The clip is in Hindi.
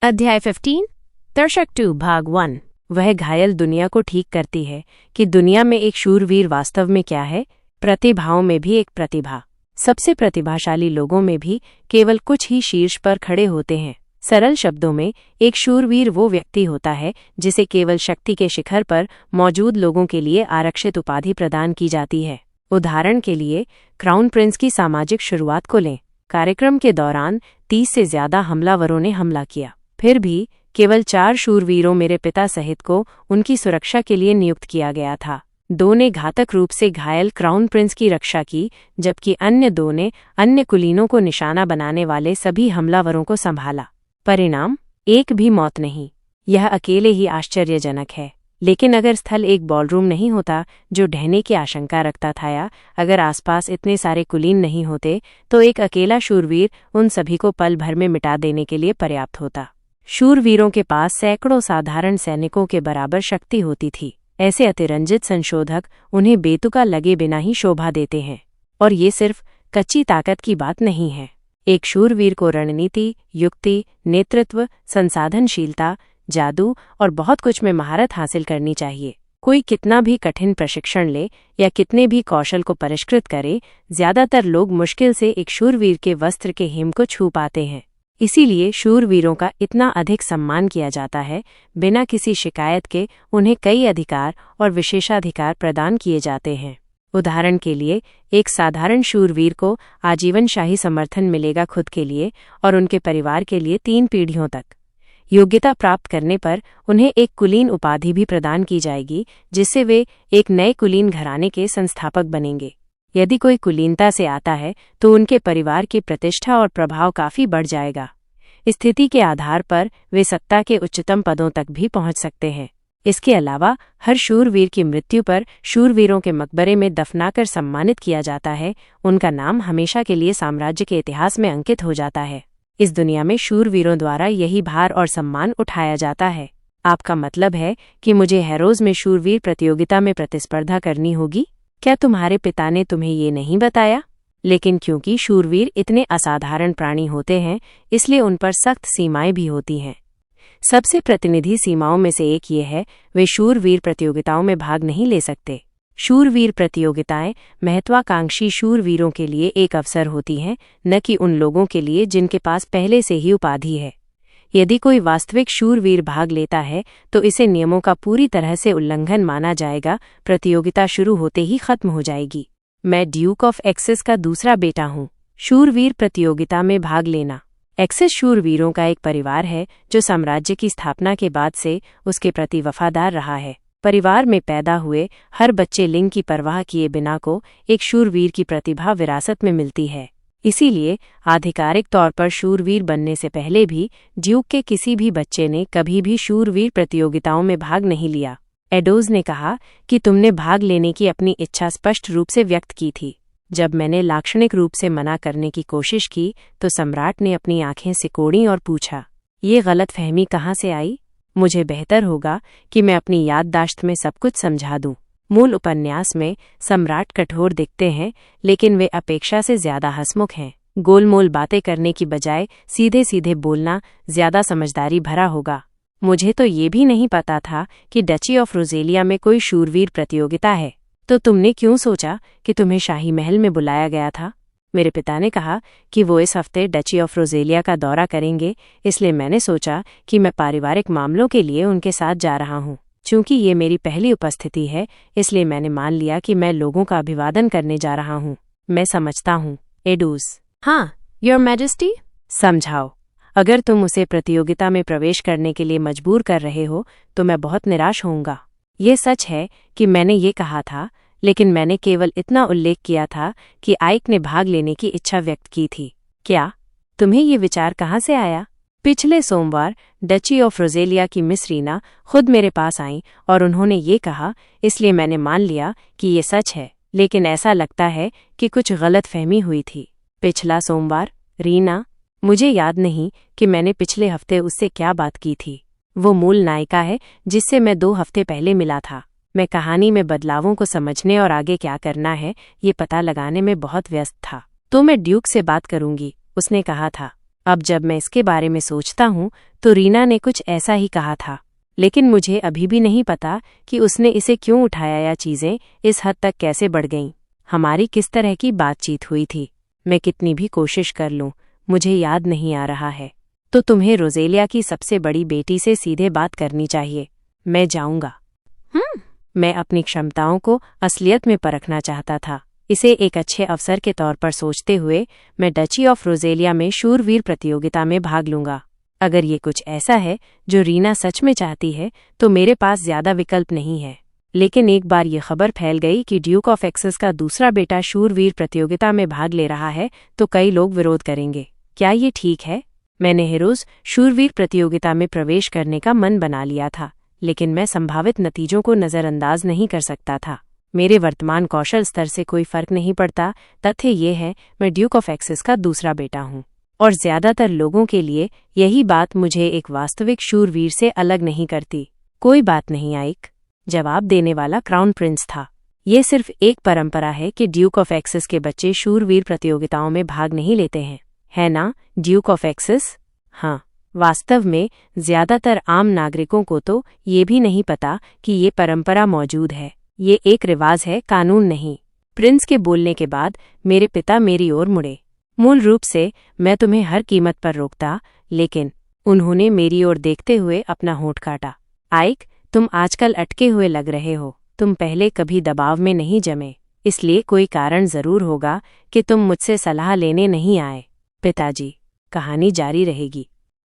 अध्याय 15 दर्शक 2 भाग 1। वह घायल दुनिया को ठीक करती है कि दुनिया में एक शूरवीर वास्तव में क्या है। प्रतिभाओं में भी एक प्रतिभा। सबसे प्रतिभाशाली लोगों में भी केवल कुछ ही शीर्ष पर खड़े होते हैं। सरल शब्दों में एक शूरवीर वो व्यक्ति होता है जिसे केवल शक्ति के शिखर पर मौजूद लोगों के लिए आरक्षित उपाधि प्रदान की जाती है। उदाहरण के लिए क्राउन प्रिंस की सामाजिक शुरुआत को लें। कार्यक्रम के दौरान 30 से ज्यादा हमलावरों ने हमला किया, फिर भी केवल 4 शूरवीरों मेरे पिता सहित को उनकी सुरक्षा के लिए नियुक्त किया गया था। 2 ने घातक रूप से घायल क्राउन प्रिंस की रक्षा की, जबकि अन्य 2 ने अन्य कुलीनों को निशाना बनाने वाले सभी हमलावरों को संभाला। परिणाम, एक भी मौत नहीं। यह अकेले ही आश्चर्यजनक है। लेकिन अगर स्थल एक बॉलरूम नहीं होता जो ढहने की आशंका रखता था, या अगर आसपास इतने सारे कुलीन नहीं होते, तो एक अकेला शूरवीर उन सभी को पल भर में मिटा देने के लिए पर्याप्त होता। शूरवीरों के पास सैकड़ों साधारण सैनिकों के बराबर शक्ति होती थी। ऐसे अतिरंजित संशोधक उन्हें बेतुका लगे बिना ही शोभा देते हैं। और ये सिर्फ कच्ची ताकत की बात नहीं है। एक शूरवीर को रणनीति, युक्ति, नेतृत्व, संसाधनशीलता, जादू और बहुत कुछ में महारत हासिल करनी चाहिए। कोई कितना भी कठिन प्रशिक्षण ले या कितने भी कौशल को परिष्कृत करे, ज्यादातर लोग मुश्किल से एक शूरवीर के वस्त्र के हिम को छू पाते हैं। इसीलिए शूरवीरों का इतना अधिक सम्मान किया जाता है। बिना किसी शिकायत के उन्हें कई अधिकार और विशेषाधिकार प्रदान किए जाते हैं। उदाहरण के लिए, एक साधारण शूरवीर को आजीवन शाही समर्थन मिलेगा खुद के लिए और उनके परिवार के लिए 3 पीढ़ियों तक। योग्यता प्राप्त करने पर उन्हें एक कुलीन उपाधि भी प्रदान की जाएगी, जिससे वे एक नए कुलीन घराने के संस्थापक बनेंगे। यदि कोई कुलीनता से आता है तो उनके परिवार की प्रतिष्ठा और प्रभाव काफी बढ़ जाएगा। स्थिति के आधार पर वे सत्ता के उच्चतम पदों तक भी पहुंच सकते हैं। इसके अलावा हर शूरवीर की मृत्यु पर शूरवीरों के मकबरे में दफनाकर सम्मानित किया जाता है। उनका नाम हमेशा के लिए साम्राज्य के इतिहास में अंकित हो जाता है। इस दुनिया में शूरवीरों द्वारा यही भार और सम्मान उठाया जाता है। आपका मतलब है कि मुझे हैरोज में शूरवीर प्रतियोगिता में प्रतिस्पर्धा करनी होगी? क्या तुम्हारे पिता ने तुम्हें ये नहीं बताया? लेकिन क्योंकि शूरवीर इतने असाधारण प्राणी होते हैं, इसलिए उन पर सख्त सीमाएं भी होती हैं। सबसे प्रतिनिधि सीमाओं में से एक ये है, वे शूरवीर प्रतियोगिताओं में भाग नहीं ले सकते। शूरवीर प्रतियोगिताएं महत्वाकांक्षी शूरवीरों के लिए एक अवसर होती हैं, न कि उन लोगों के लिए जिनके पास पहले से ही उपाधि है। यदि कोई वास्तविक शूरवीर भाग लेता है तो इसे नियमों का पूरी तरह से उल्लंघन माना जाएगा। प्रतियोगिता शुरू होते ही खत्म हो जाएगी। मैं ड्यूक ऑफ एक्सेस का दूसरा बेटा हूँ। शूरवीर प्रतियोगिता में भाग लेना। एक्सेस शूरवीरों का एक परिवार है जो साम्राज्य की स्थापना के बाद से उसके प्रति वफादार रहा है। परिवार में पैदा हुए हर बच्चे लिंग की परवाह किए बिना को एक शूरवीर की प्रतिभा विरासत में मिलती है। इसीलिए आधिकारिक तौर पर शूरवीर बनने से पहले भी ड्यूक के किसी भी बच्चे ने कभी भी शूरवीर प्रतियोगिताओं में भाग नहीं लिया। एडोज ने कहा कि तुमने भाग लेने की अपनी इच्छा स्पष्ट रूप से व्यक्त की थी। जब मैंने लाक्षणिक रूप से मना करने की कोशिश की तो सम्राट ने अपनी आंखें सिकोड़ी और पूछा, ये गलतफहमी कहाँ से आई? मुझे बेहतर होगा कि मैं अपनी याददाश्त में सब कुछ समझा दूं। मूल उपन्यास में सम्राट कठोर दिखते हैं, लेकिन वे अपेक्षा से ज्यादा हंसमुख हैं। गोलमोल बातें करने की बजाय सीधे सीधे बोलना ज्यादा समझदारी भरा होगा। मुझे तो ये भी नहीं पता था कि डची ऑफ रोजेलिया में कोई शूरवीर प्रतियोगिता है। तो तुमने क्यों सोचा कि तुम्हें शाही महल में बुलाया गया था? मेरे पिता ने कहा कि वो इस हफ्ते डची ऑफ रोजेलिया का दौरा करेंगे, इसलिए मैंने सोचा कि मैं पारिवारिक मामलों के लिए उनके साथ जा रहा हूँ। चूंकि ये मेरी पहली उपस्थिति है, इसलिए मैंने मान लिया कि मैं लोगों का अभिवादन करने जा रहा हूँ। मैं समझता हूँ, एडूस। हाँ, योर मैजेस्टी। समझाओ। अगर तुम उसे प्रतियोगिता में प्रवेश करने के लिए मजबूर कर रहे हो तो मैं बहुत निराश होऊंगा। ये सच है कि मैंने ये कहा था, लेकिन मैंने केवल इतना उल्लेख किया था कि आइक ने भाग लेने की इच्छा व्यक्त की थी। क्या तुम्हें ये विचार कहाँ से आया? पिछले सोमवार डची ऑफ रोजेलिया की मिस रीना खुद मेरे पास आईं और उन्होंने ये कहा, इसलिए मैंने मान लिया कि ये सच है। लेकिन ऐसा लगता है कि कुछ गलतफहमी हुई थी। पिछला सोमवार? रीना? मुझे याद नहीं कि मैंने पिछले हफ्ते उससे क्या बात की थी। वो मूल नायिका है जिससे मैं 2 हफ्ते पहले मिला था। मैं कहानी में बदलावों को समझने और आगे क्या करना है ये पता लगाने में बहुत व्यस्त था। तो मैं ड्यूक से बात करूंगी, उसने कहा था। अब जब मैं इसके बारे में सोचता हूँ तो रीना ने कुछ ऐसा ही कहा था, लेकिन मुझे अभी भी नहीं पता कि उसने इसे क्यों उठाया या चीज़ें इस हद तक कैसे बढ़ गईं। हमारी किस तरह की बातचीत हुई थी, मैं कितनी भी कोशिश कर लूँ मुझे याद नहीं आ रहा है। तो तुम्हें रोजेलिया की सबसे बड़ी बेटी से सीधे बात करनी चाहिए। मैं जाऊंगा। मैं अपनी क्षमताओं को असलियत में परखना चाहता था। इसे एक अच्छे अवसर के तौर पर सोचते हुए मैं डची ऑफ रोजेलिया में शूरवीर प्रतियोगिता में भाग लूंगा। अगर ये कुछ ऐसा है जो रीना सच में चाहती है तो मेरे पास ज्यादा विकल्प नहीं है। लेकिन एक बार ये खबर फैल गई कि ड्यूक ऑफ एक्सेस का दूसरा बेटा शूरवीर प्रतियोगिता में भाग ले रहा है तो कई लोग विरोध करेंगे। क्या ये ठीक है? मैंने हर रोज शूरवीर प्रतियोगिता में प्रवेश करने का मन बना लिया था, लेकिन मैं संभावित नतीजों को नज़रअंदाज नहीं कर सकता था। मेरे वर्तमान कौशल स्तर से कोई फर्क नहीं पड़ता। तथ्य ये है मैं ड्यूक ऑफ एक्सेस का दूसरा बेटा हूँ, और ज्यादातर लोगों के लिए यही बात मुझे एक वास्तविक शूरवीर से अलग नहीं करती। कोई बात नहीं आइक, जवाब देने वाला क्राउन प्रिंस था। ये सिर्फ एक परंपरा है कि ड्यूक ऑफ एक्सेस के बच्चे शूरवीर प्रतियोगिताओं में भाग नहीं लेते हैं, है ना ड्यूक ऑफ एक्सेस? हाँ, वास्तव में ज्यादातर आम नागरिकों को तो ये भी नहीं पता कि ये परंपरा मौजूद है। ये एक रिवाज है, कानून नहीं। प्रिंस के बोलने के बाद मेरे पिता मेरी ओर मुड़े। मूल रूप से मैं तुम्हें हर कीमत पर रोकता, लेकिन उन्होंने मेरी ओर देखते हुए अपना होंठ काटा। आइक, तुम आजकल अटके हुए लग रहे हो। तुम पहले कभी दबाव में नहीं जमे, इसलिए कोई कारण जरूर होगा कि तुम मुझसे सलाह लेने नहीं आए। पिताजी, कहानी जारी रहेगी।